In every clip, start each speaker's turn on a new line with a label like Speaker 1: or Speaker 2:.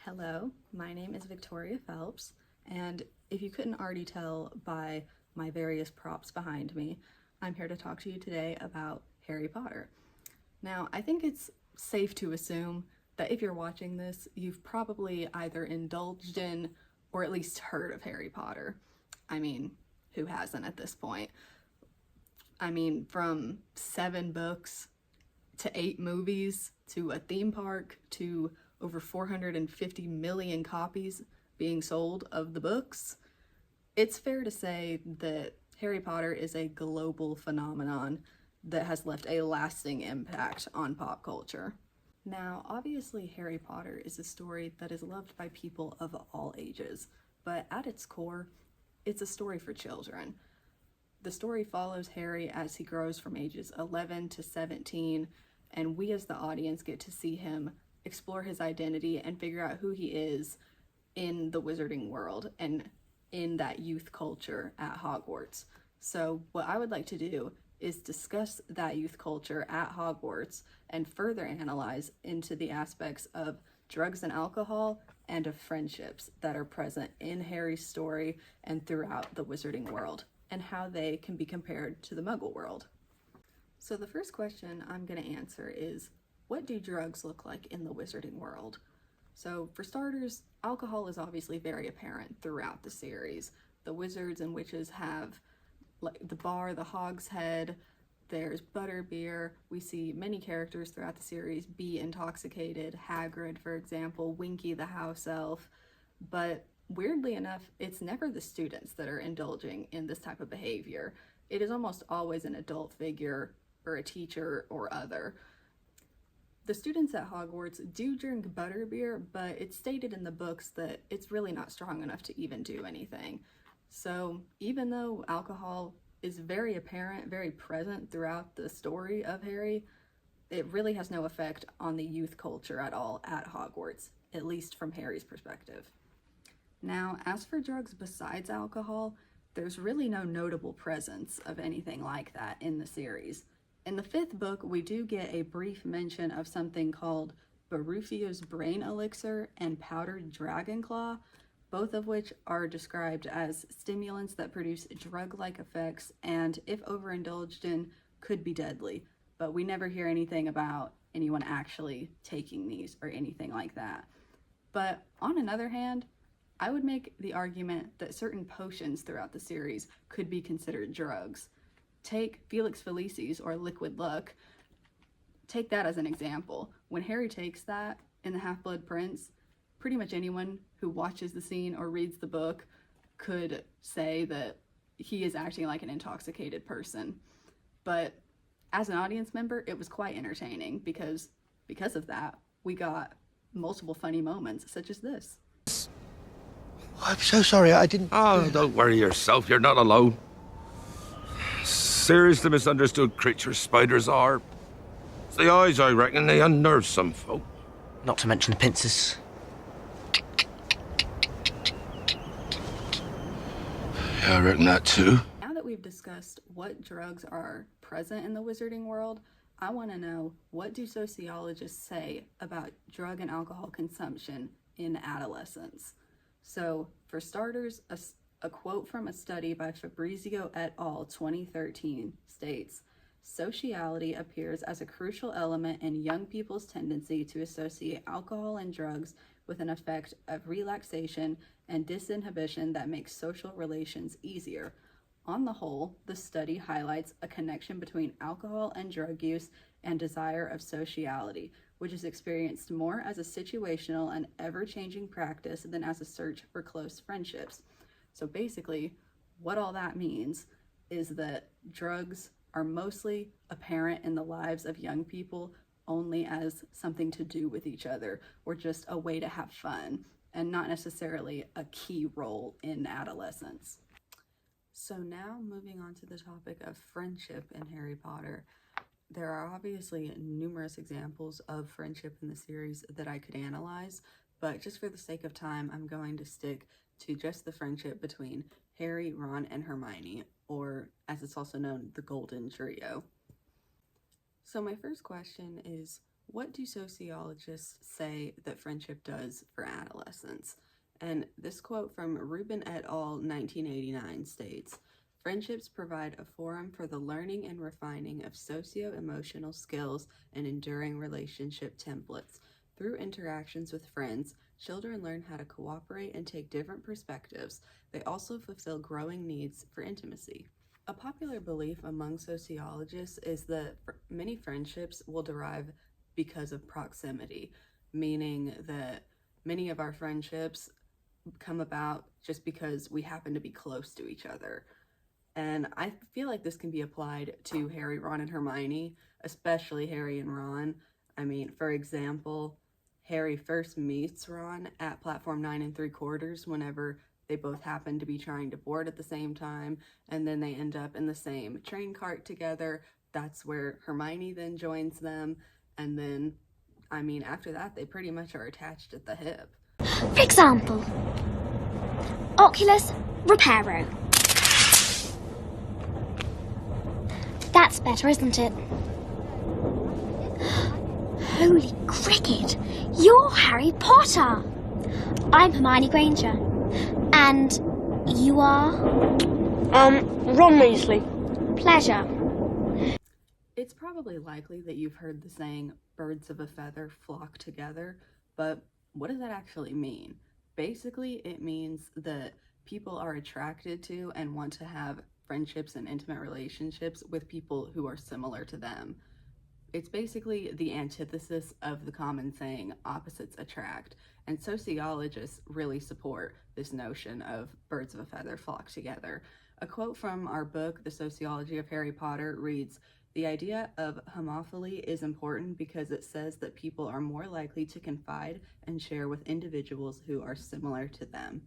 Speaker 1: Hello, my name is Victoria Phelps, and if you couldn't already tell by my various props behind me, I'm here to talk to you today about Harry Potter. Now, I think it's safe to assume that if you're watching this, you've probably either indulged in or at least heard of Harry Potter. I mean, who hasn't at this point? I mean, from 7 books to 8 movies to a theme park to over 450 million copies being sold of the books, it's fair to say that Harry Potter is a global phenomenon that has left a lasting impact on pop culture. Now, obviously, Harry Potter is a story that is loved by people of all ages, but at its core, it's a story for children. The story follows Harry as he grows from ages 11 to 17, and we as the audience get to see him explore his identity and figure out who he is in the wizarding world and in that youth culture at Hogwarts. So what I would like to do is discuss that youth culture at Hogwarts and further analyze into the aspects of drugs and alcohol and of friendships that are present in Harry's story and throughout the wizarding world, and how they can be compared to the Muggle world. So the first question I'm going to answer is, what do drugs look like in the wizarding world? So for starters, alcohol is obviously very apparent throughout the series. The wizards and witches have like the bar, the hogshead, there's butterbeer. We see many characters throughout the series be intoxicated. Hagrid, for example, Winky the house elf. But weirdly enough, it's never the students that are indulging in this type of behavior. It is almost always an adult figure or a teacher or other. The students at Hogwarts do drink butterbeer, but it's stated in the books that it's really not strong enough to even do anything. So even though alcohol is very apparent, very present throughout the story of Harry, it really has no effect on the youth culture at all at Hogwarts, at least from Harry's perspective. Now, as for drugs besides alcohol, there's really no notable presence of anything like that in the series. In the 5th book, we do get a brief mention of something called Barufio's Brain Elixir and Powdered Dragon Claw, both of which are described as stimulants that produce drug-like effects and, if overindulged in, could be deadly. But we never hear anything about anyone actually taking these or anything like that. But on another hand, I would make the argument that certain potions throughout the series could be considered drugs. Take Felix Felicis, or Liquid Luck. Take that as an example. When Harry takes that in The Half-Blood Prince, pretty much anyone who watches the scene or reads the book could say that he is acting like an intoxicated person. But as an audience member, it was quite entertaining because of that, we got multiple funny moments, such as this.
Speaker 2: I'm so sorry, I didn't...
Speaker 3: Oh, don't worry yourself, you're not alone. Seriously misunderstood creatures spiders are. It's the eyes, I reckon, they unnerve some folk.
Speaker 2: Not to mention the pincers.
Speaker 3: Yeah, I reckon that too.
Speaker 1: Now that we've discussed what drugs are present in the wizarding world, I want to know, what do sociologists say about drug and alcohol consumption in adolescence? So, for starters, a quote from a study by Fabrizio et al. 2013 states, "Sociality appears as a crucial element in young people's tendency to associate alcohol and drugs with an effect of relaxation and disinhibition that makes social relations easier. On the whole, the study highlights a connection between alcohol and drug use and desire of sociality, which is experienced more as a situational and ever-changing practice than as a search for close friendships." So basically, what all that means is that drugs are mostly apparent in the lives of young people only as something to do with each other or just a way to have fun, and not necessarily a key role in adolescence. So now moving on to the topic of friendship in Harry Potter. There are obviously numerous examples of friendship in the series that I could analyze, but just for the sake of time, I'm going to stick to just the friendship between Harry, Ron, and Hermione, or as it's also known, the Golden Trio. So my first question is, What do sociologists say that friendship does for adolescents? And this quote from Rubin et al. 1989 states, "Friendships provide a forum for the learning and refining of socio-emotional skills and enduring relationship templates. Through interactions with friends, children learn how to cooperate and take different perspectives. They also fulfill growing needs for intimacy." A popular belief among sociologists is that many friendships will derive because of proximity, meaning that many of our friendships come about just because we happen to be close to each other. And I feel like this can be applied to Harry, Ron, and Hermione, especially Harry and Ron. I mean, for example, Harry first meets Ron at platform 9 3/4 whenever they both happen to be trying to board at the same time, and then they end up in the same train cart together. That's where Hermione then joins them, and then, I mean, after that, they pretty much are attached at the hip.
Speaker 4: For example, Oculus Reparo. That's better, isn't it? Holy cricket! You're Harry Potter! I'm Hermione Granger. And you are?
Speaker 5: Ron Weasley.
Speaker 4: Pleasure.
Speaker 1: It's probably likely that you've heard the saying, "birds of a feather flock together," but what does that actually mean? Basically, it means that people are attracted to and want to have friendships and intimate relationships with people who are similar to them. It's basically the antithesis of the common saying, opposites attract, and sociologists really support this notion of birds of a feather flock together. A quote from our book, The Sociology of Harry Potter, reads, "The idea of homophily is important because it says that people are more likely to confide and share with individuals who are similar to them."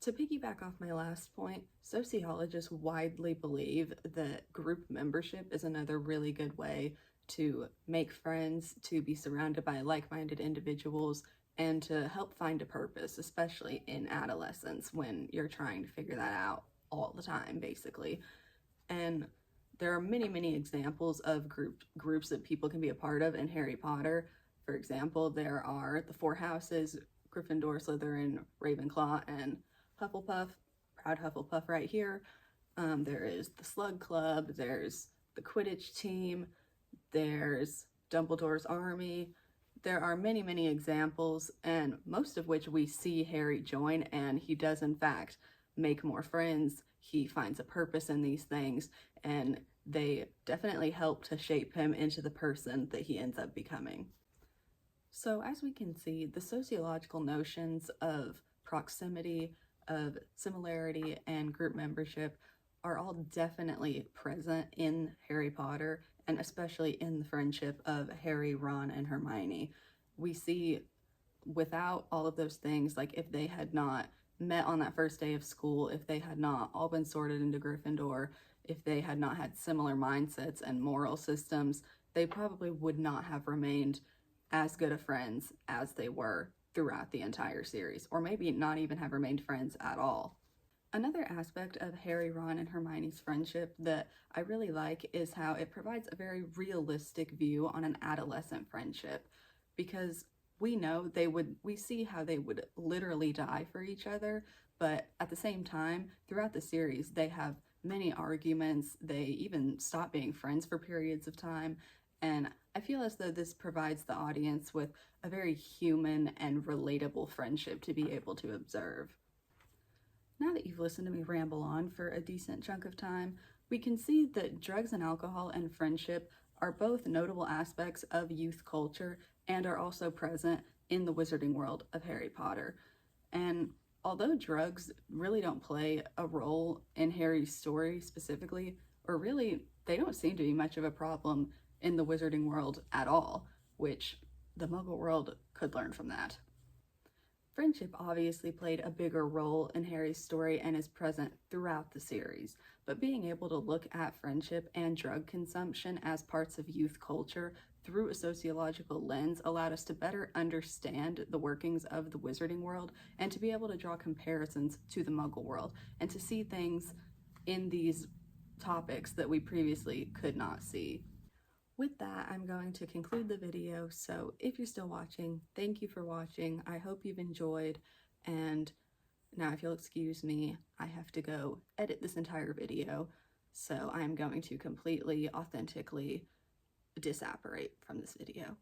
Speaker 1: To piggyback off my last point, sociologists widely believe that group membership is another really good way to make friends, to be surrounded by like-minded individuals, and to help find a purpose, especially in adolescence when you're trying to figure that out all the time, basically. And there are many, many examples of groups that people can be a part of in Harry Potter. For example, there are the Four Houses, Gryffindor, Slytherin, Ravenclaw, and Hufflepuff. Proud Hufflepuff right here. There is the Slug Club, there's the Quidditch team, there's Dumbledore's Army. There are many, many examples, and most of which we see Harry join, and he does in fact make more friends. He finds a purpose in these things, and they definitely help to shape him into the person that he ends up becoming. So as we can see, the sociological notions of proximity, of similarity, and group membership are all definitely present in Harry Potter, and especially in the friendship of Harry, Ron, and Hermione. We see without all of those things, like if they had not met on that first day of school, if they had not all been sorted into Gryffindor, if they had not had similar mindsets and moral systems, they probably would not have remained as good of friends as they were throughout the entire series, or maybe not even have remained friends at all. Another aspect of Harry, Ron, and Hermione's friendship that I really like is how it provides a very realistic view on an adolescent friendship, because we see how they would literally die for each other, but at the same time, throughout the series, they have many arguments, they even stop being friends for periods of time, and I feel as though this provides the audience with a very human and relatable friendship to be able to observe. Now that you've listened to me ramble on for a decent chunk of time, we can see that drugs and alcohol and friendship are both notable aspects of youth culture and are also present in the wizarding world of Harry Potter. And although drugs really don't play a role in Harry's story specifically, or really they don't seem to be much of a problem in the wizarding world at all, which the Muggle world could learn from that. Friendship obviously played a bigger role in Harry's story and is present throughout the series, but being able to look at friendship and drug consumption as parts of youth culture through a sociological lens allowed us to better understand the workings of the wizarding world and to be able to draw comparisons to the Muggle world and to see things in these topics that we previously could not see. with that, I'm going to conclude the video. So if you're still watching, thank you for watching. I hope you've enjoyed. And now if you'll excuse me, I have to go edit this entire video. So I'm going to completely, authentically disapparate from this video.